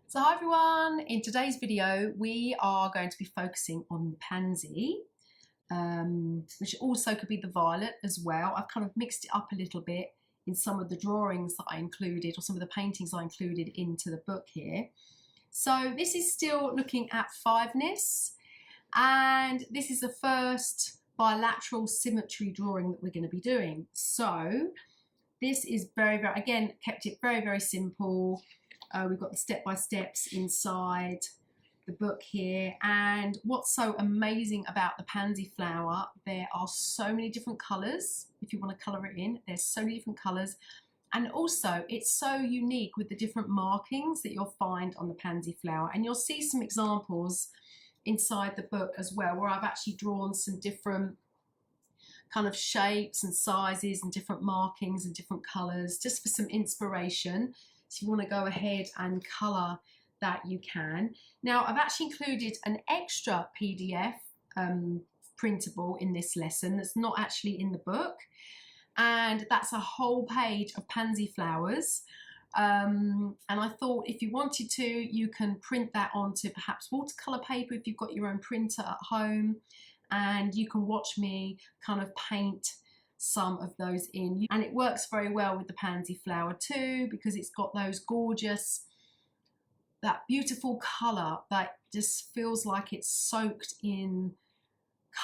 So hi everyone, in today's video we are going to be focusing on the pansy, which also could be the violet as well. I've kind of mixed it up a little bit in some of the drawings that I included, or some of the paintings I included into the book here. So this is still looking at fiveness, and this is the first bilateral symmetry drawing that we're going to be doing. So this is very, again, kept it very simple. We've got the step-by-steps inside the book here, and what's so amazing about the pansy flower, there are so many different colours. If you want to colour it in, there's so many different colours, and also it's so unique with the different markings that you'll find on the pansy flower, and you'll see some examples inside the book as well where I've actually drawn some different kind of shapes and sizes and different markings and different colours just for some inspiration. So if you want to go ahead and colour that, you can. Now I've actually included an extra PDF printable in this lesson that's not actually in the book, and that's a whole page of pansy flowers. And I thought if you wanted to, you can print that onto perhaps watercolour paper if you've got your own printer at home, and you can watch me kind of paint some of those in. And it works very well with the pansy flower too, because it's got those gorgeous, that beautiful colour that just feels like it's soaked in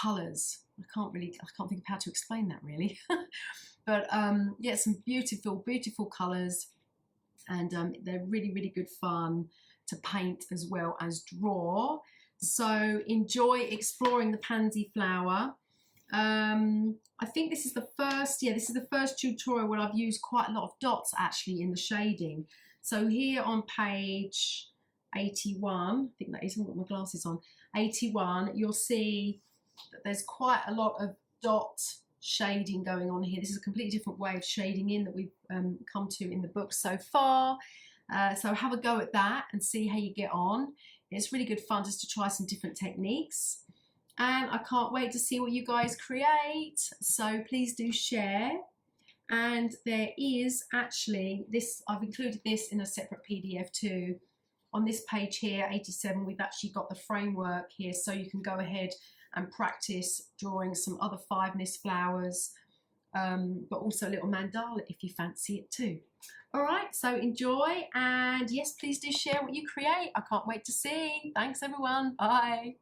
colours. I can't think of how to explain that really. But yeah, some beautiful colours, and they're really good fun to paint as well as draw. So enjoy exploring the pansy flower. I think this is the first tutorial where I've used quite a lot of dots actually in the shading. So here on page 81, I think that is, I've got my glasses on, 81, you'll see that there's quite a lot of dot shading going on here. This is a completely different way of shading in that we've come to in the book so far. So have a go at that and see how you get on. It's really good fun just to try some different techniques. And I can't wait to see what you guys create. So please do share. And there is actually this, I've included this in a separate PDF too. On this page here, 87, we've actually got the framework here, so you can go ahead and practice drawing some other fiveness flowers, but also a little mandala if you fancy it too. All right, so enjoy, and yes, please do share what you create. I can't wait to see. Thanks everyone, bye.